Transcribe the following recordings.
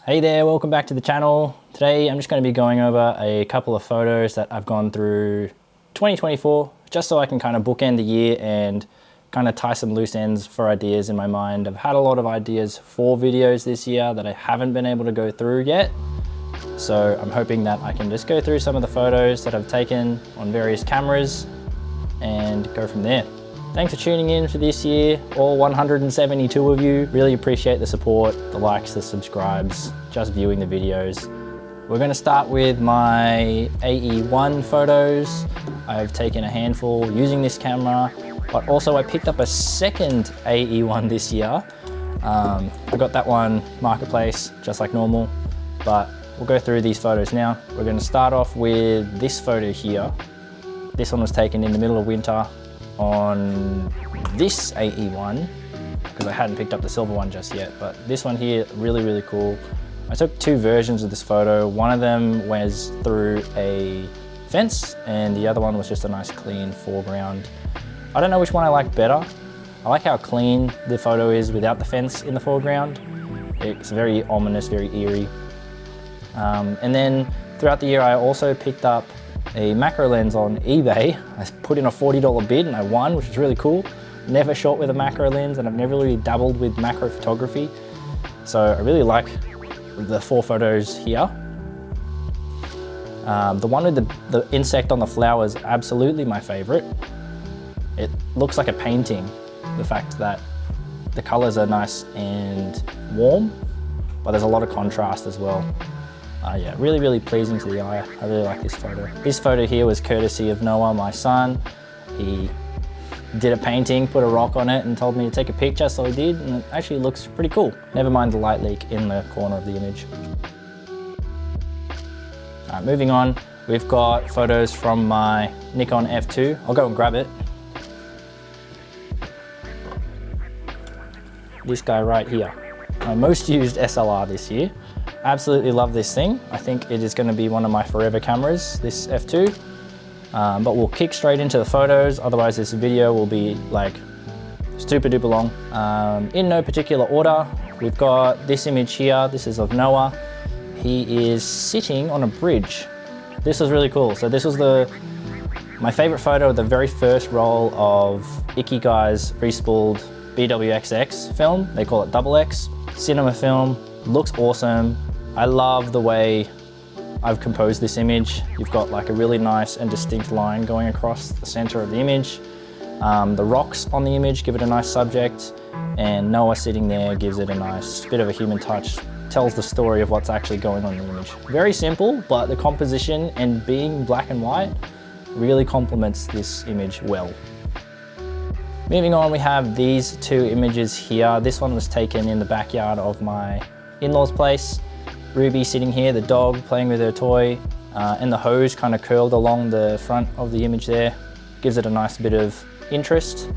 Hey there, welcome back to the channel. Today I'm just going to be going over a couple of photos that I've gone through 2024, just so I can kind of bookend the year and kind of tie some loose ends for ideas in my mind. I've had a lot of ideas for videos this year that I haven't been able to go through yet. So I'm hoping that I can just go through some of the photos that I've taken on various cameras and go from there. Thanks for tuning in for this year, all 172 of you. Really appreciate the support, the likes, the subscribes, just viewing the videos. We're going to start with my AE-1 photos. I've taken a handful using this camera, but also I picked up a second AE-1 this year. I got that one marketplace, just like normal, but we'll go through these photos now. We're going to start off with this photo here. This one was taken in the middle of winter on this AE-1 because I hadn't picked up the silver one just yet, but this one here, really cool. I took two versions of this photo. One of them was through a fence and the other one was just a nice clean foreground. I don't know which one I like better. I like how clean the photo is without the fence in the foreground. It's very ominous, very eerie. And then throughout the year I also picked up a macro lens on eBay. I put in a $40 bid and I won, which is really cool. Never shot with a macro lens and I've never really dabbled with macro photography. So I really like the four photos here. The one with the insect on the flower is absolutely my favorite. It looks like a painting. The fact that the colors are nice and warm, but there's a lot of contrast as well. Yeah, really pleasing to the eye. I really like this photo. This photo here was courtesy of Noah, my son. He did a painting, put a rock on it and told me to take a picture, so I did, and it actually looks pretty cool. Never mind the light leak in the corner of the image. Alright, moving on, we've got photos from my Nikon F2. I'll go and grab it. This guy right here. My most used SLR this year. Absolutely love this thing. I think it is going to be one of my forever cameras, this F2. But we'll kick straight into the photos, otherwise this video will be like super duper long. In no particular order, we've got this image here. This is of Noah. He is sitting on a bridge. This was really cool. So this was my favorite photo of the very first roll of Ikigai's respooled BWXX film. They call it XX. Cinema film, looks awesome. I love the way I've composed this image. You've got like a really nice and distinct line going across the center of the image. The rocks on the image give it a nice subject, and Noah sitting there gives it a nice bit of a human touch, tells the story of what's actually going on in the image. Very simple, but the composition and being black and white really complements this image well. Moving on, we have these two images here. This one was taken in the backyard of my in-laws' place. Ruby sitting here, the dog playing with her toy, and the hose kind of curled along the front of the image there. Gives it a nice bit of interest.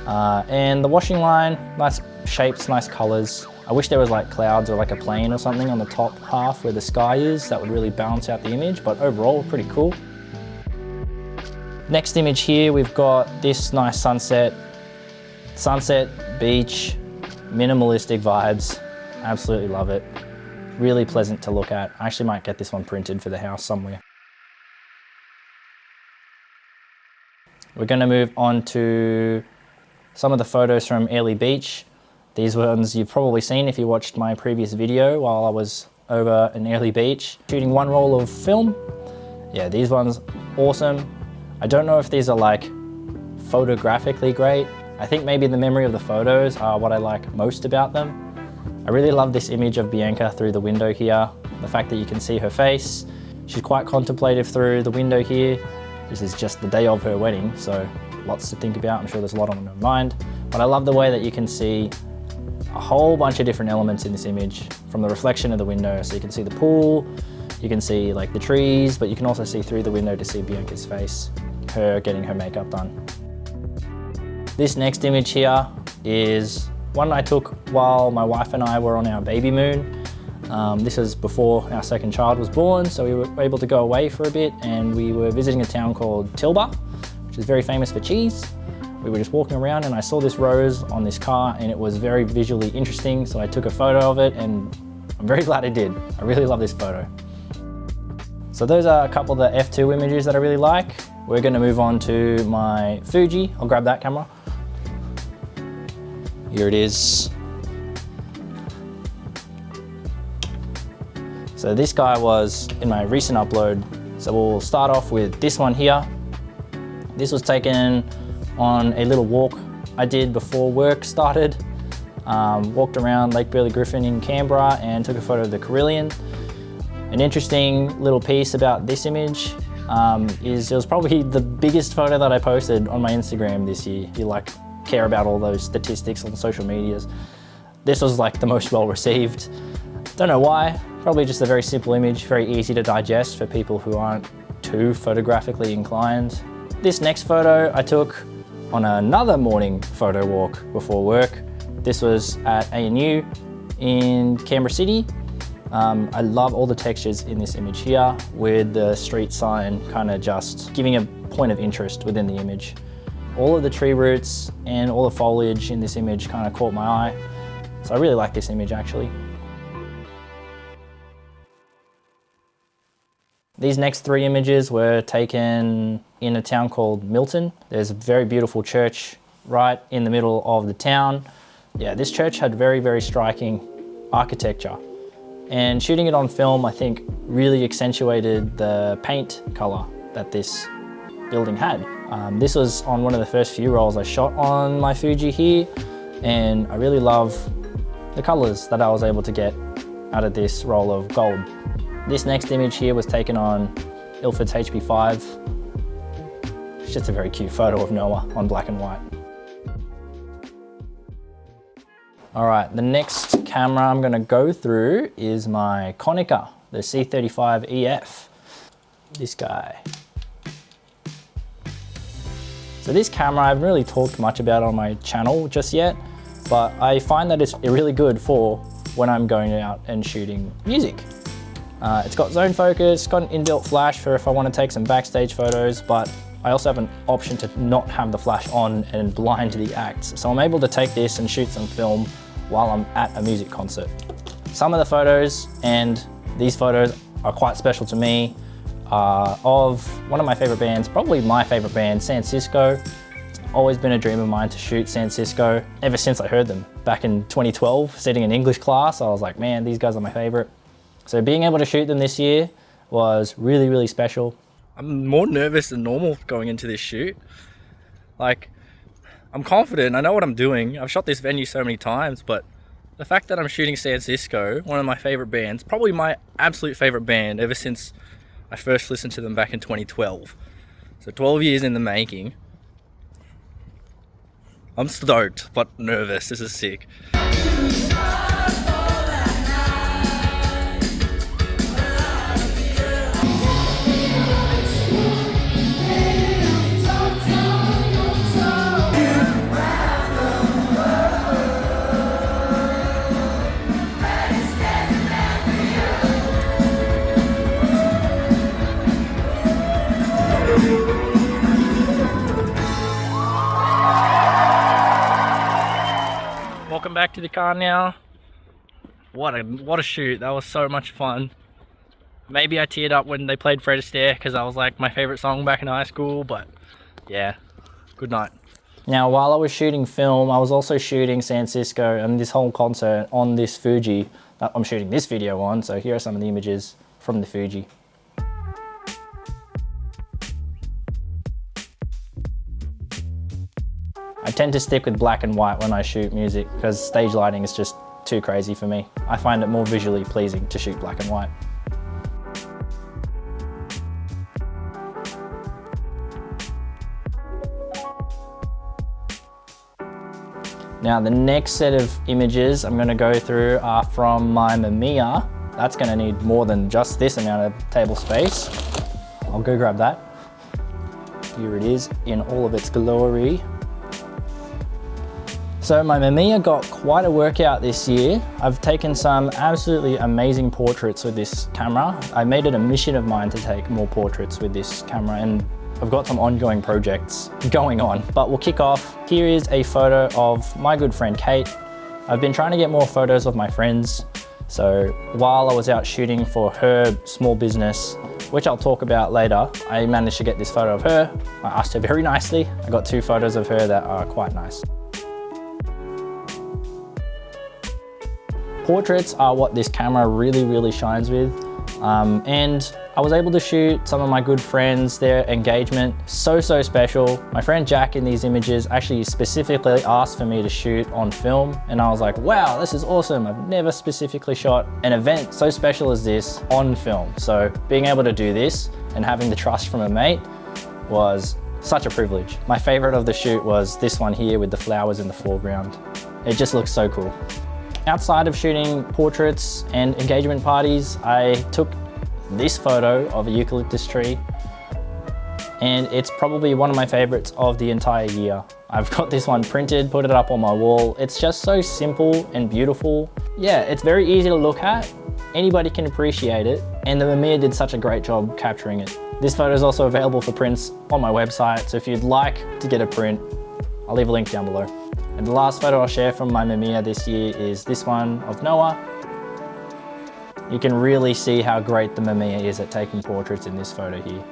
And the washing line, nice shapes, nice colors. I wish there was like clouds or like a plane or something on the top half where the sky is. That would really balance out the image, but overall, pretty cool. Next image here, we've got this nice sunset. Sunset, beach, minimalistic vibes. Absolutely love it. Really pleasant to look at. I actually might get this one printed for the house somewhere. We're going to move on to some of the photos from Airlie Beach. These ones you've probably seen if you watched my previous video while I was over in Airlie Beach shooting one roll of film. Yeah, these ones, awesome. I don't know if these are like photographically great. I think maybe the memory of the photos are what I like most about them. I really love this image of Bianca through the window here. The fact that you can see her face. She's quite contemplative through the window here. This is just the day of her wedding, so lots to think about. I'm sure there's a lot on her mind. But I love the way that you can see a whole bunch of different elements in this image from the reflection of the window. So you can see the pool, you can see like the trees, but you can also see through the window to see Bianca's face, her getting her makeup done. This next image here is one I took while my wife and I were on our baby moon. This is before our second child was born, so we were able to go away for a bit and we were visiting a town called Tilba, which is very famous for cheese. We were just walking around and I saw this rose on this car and it was very visually interesting, so I took a photo of it and I'm very glad I did. I really love this photo. So those are a couple of the F2 images that I really like. We're gonna move on to my Fuji. I'll grab that camera. Here it is. So this guy was in my recent upload. So we'll start off with this one here. This was taken on a little walk I did before work started. Walked around Lake Burley Griffin in Canberra and took a photo of the Carillion. An interesting little piece about this image is it was probably the biggest photo that I posted on my Instagram this year. If you care about all those statistics on social medias. This was the most well received. Don't know why, probably just a very simple image, very easy to digest for people who aren't too photographically inclined. This next photo I took on another morning photo walk before work. This was at ANU in Canberra City. I love all the textures in this image here with the street sign kind of just giving a point of interest within the image. All of the tree roots and all the foliage in this image kind of caught my eye. So I really like this image actually. These next three images were taken in a town called Milton. There's a very beautiful church right in the middle of the town. Yeah, this church had very, very striking architecture. And shooting it on film, I think, really accentuated the paint color that this building had. This was on one of the first few rolls I shot on my Fuji here, and I really love the colors that I was able to get out of this roll of gold. This next image here was taken on Ilford's HP5. It's just a very cute photo of Noah on black and white. All right, the next camera I'm gonna go through is my Konica, the C35 EF. This guy. So this camera I haven't really talked much about on my channel just yet, but I find that it's really good for when I'm going out and shooting music. It's got zone focus, got an inbuilt flash for if I want to take some backstage photos, but I also have an option to not have the flash on and blind the acts. So I'm able to take this and shoot some film while I'm at a music concert. Some of the photos, and these photos are quite special to me, of one of my favorite bands, probably my favorite band, San Cisco. It's always been a dream of mine to shoot San Cisco ever since I heard them. Back in 2012, sitting in English class, I was like, man, these guys are my favorite. So being able to shoot them this year was really, really special. I'm more nervous than normal going into this shoot. I'm confident, I know what I'm doing. I've shot this venue so many times, but the fact that I'm shooting San Cisco, one of my favorite bands, probably my absolute favorite band ever since I first listened to them back in 2012. So 12 years in the making. I'm stoked, but nervous. This is sick. Welcome back to the car now. What a shoot. That was so much fun. Maybe I teared up when they played Fred Astaire because that was my favorite song back in high school, but yeah, good night. Now, while I was shooting film, I was also shooting San Cisco and this whole concert on this Fuji that I'm shooting this video on. So here are some of the images from the Fuji. I tend to stick with black and white when I shoot music because stage lighting is just too crazy for me. I find it more visually pleasing to shoot black and white. Now the next set of images I'm going to go through are from my Mamiya. That's going to need more than just this amount of table space. I'll go grab that. Here it is in all of its glory. So my Mamiya got quite a workout this year. I've taken some absolutely amazing portraits with this camera. I made it a mission of mine to take more portraits with this camera, and I've got some ongoing projects going on, but we'll kick off. Here is a photo of my good friend Kate. I've been trying to get more photos of my friends So while I was out shooting for her small business, which I'll talk about later, I managed to get this photo of her. I asked her very nicely. I got 2 photos of her that are quite nice. Portraits are what this camera really shines with. And I was able to shoot some of my good friends, their engagement, so special. My friend Jack in these images actually specifically asked for me to shoot on film, and I was like, wow, this is awesome. I've never specifically shot an event so special as this on film. So being able to do this and having the trust from a mate was such a privilege. My favorite of the shoot was this one here with the flowers in the foreground. It just looks so cool. Outside of shooting portraits and engagement parties, I took this photo of a eucalyptus tree, and it's probably one of my favorites of the entire year. I've got this one printed, put it up on my wall. It's just so simple and beautiful. Yeah, it's very easy to look at. Anybody can appreciate it, and the Mamiya did such a great job capturing it. This photo is also available for prints on my website, so if you'd like to get a print, I'll leave a link down below. And the last photo I'll share from my Mamiya this year is this one of Noah. You can really see how great the Mamiya is at taking portraits in this photo here.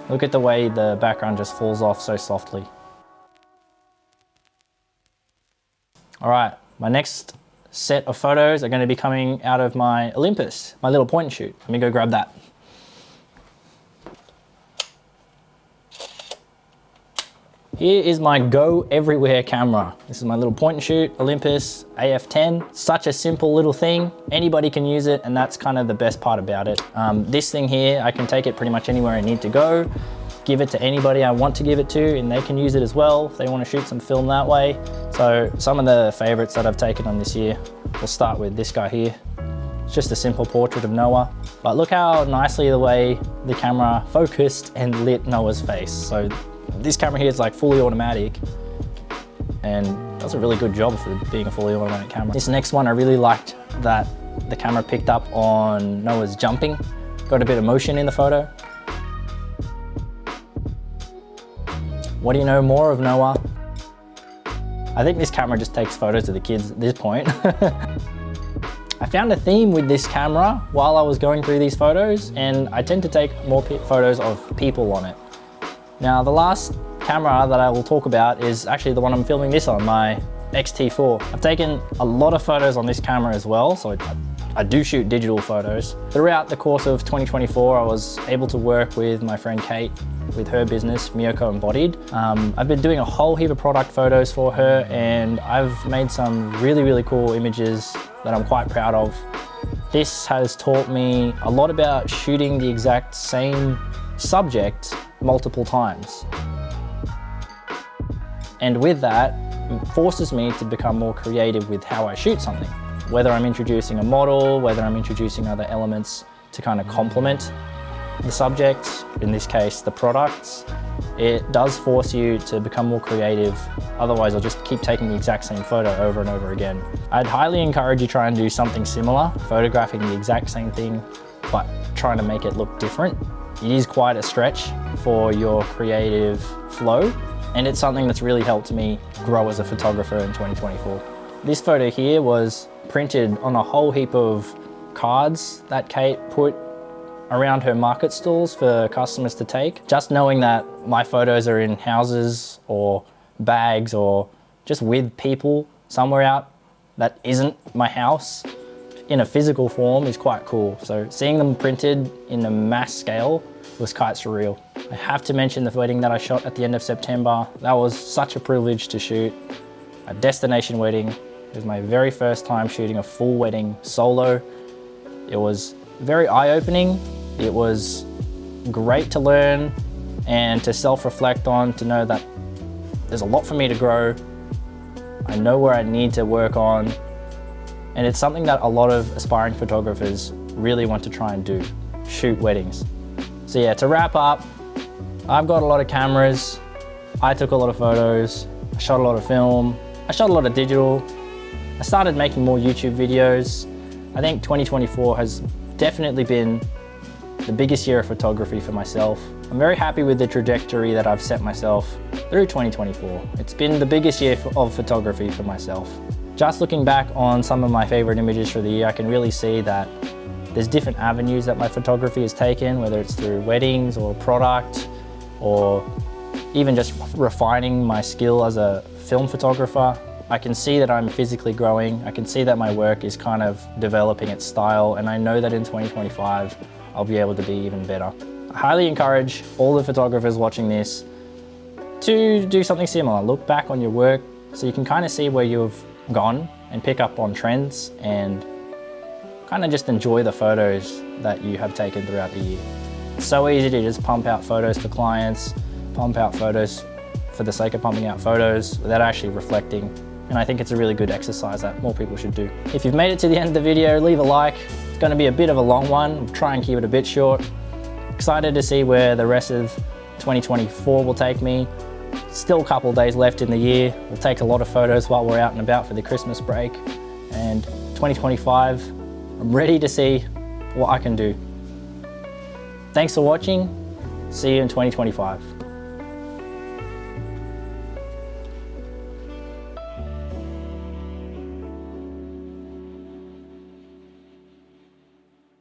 Look at the way the background just falls off so softly. All right, my next set of photos are going to be coming out of my Olympus, my little point and shoot. Let me go grab that. Here is my go everywhere camera. This is my little point and shoot Olympus AF10. Such a simple little thing. Anybody can use it, and that's kind of the best part about it. This thing here, I can take it pretty much anywhere I need to go, give it to anybody I want to give it to, and they can use it as well if they want to shoot some film that way. So some of the favorites that I've taken on this year, we'll start with this guy here. It's just a simple portrait of Noah, but look how nicely the way the camera focused and lit Noah's face. So this camera here is like fully automatic and does a really good job for being a fully automatic camera. This next one, I really liked that the camera picked up on Noah's jumping. Got a bit of motion in the photo. What do you know more of Noah? I think this camera just takes photos of the kids at this point. I found a theme with this camera while I was going through these photos, and I tend to take more photos of people on it. Now, the last camera that I will talk about is actually the one I'm filming this on, my X-T4. I've taken a lot of photos on this camera as well, so I do shoot digital photos. Throughout the course of 2024, I was able to work with my friend Kate with her business, Miyoko Embodied. I've been doing a whole heap of product photos for her, and I've made some really cool images that I'm quite proud of. This has taught me a lot about shooting the exact same subject multiple times. And with that, it forces me to become more creative with how I shoot something. Whether I'm introducing a model, whether I'm introducing other elements to kind of complement the subject, in this case, the products, it does force you to become more creative. Otherwise, I'll just keep taking the exact same photo over and over again. I'd highly encourage you to try and do something similar, photographing the exact same thing, but trying to make it look different. It is quite a stretch for your creative flow, and it's something that's really helped me grow as a photographer in 2024. This photo here was printed on a whole heap of cards that Kate put around her market stalls for customers to take. Just knowing that my photos are in houses or bags or just with people somewhere out that isn't my house in a physical form is quite cool. So seeing them printed in a mass scale was quite surreal. I have to mention the wedding that I shot at the end of September. That was such a privilege to shoot. A destination wedding. It was my very first time shooting a full wedding solo. It was very eye-opening. It was great to learn and to self-reflect on, to know that there's a lot for me to grow. I know where I need to work on. And it's something that a lot of aspiring photographers really want to try and do, shoot weddings. So yeah, to wrap up, I've got a lot of cameras. I took a lot of photos. I shot a lot of film. I shot a lot of digital. I started making more YouTube videos. I think 2024 has definitely been the biggest year of photography for myself. I'm very happy with the trajectory that I've set myself through 2024. It's been the biggest year of photography for myself. Just looking back on some of my favorite images for the year, I can really see that there's different avenues that my photography has taken, whether it's through weddings or product, or even just refining my skill as a film photographer. I can see that I'm physically growing. I can see that my work is kind of developing its style, and I know that in 2025, I'll be able to be even better. I highly encourage all the photographers watching this to do something similar. Look back on your work so you can kind of see where you've gone and pick up on trends and kind of just enjoy the photos that you have taken throughout the year. It's so easy to just pump out photos for clients, pump out photos for the sake of pumping out photos without actually reflecting. And I think it's a really good exercise that more people should do. If you've made it to the end of the video, leave a like. It's going to be a bit of a long one. I'll try and keep it a bit short. Excited to see where the rest of 2024 will take me. Still a couple of days left in the year. We'll take a lot of photos while we're out and about for the Christmas break. And 2025, I'm ready to see what I can do. Thanks for watching. See you in 2025.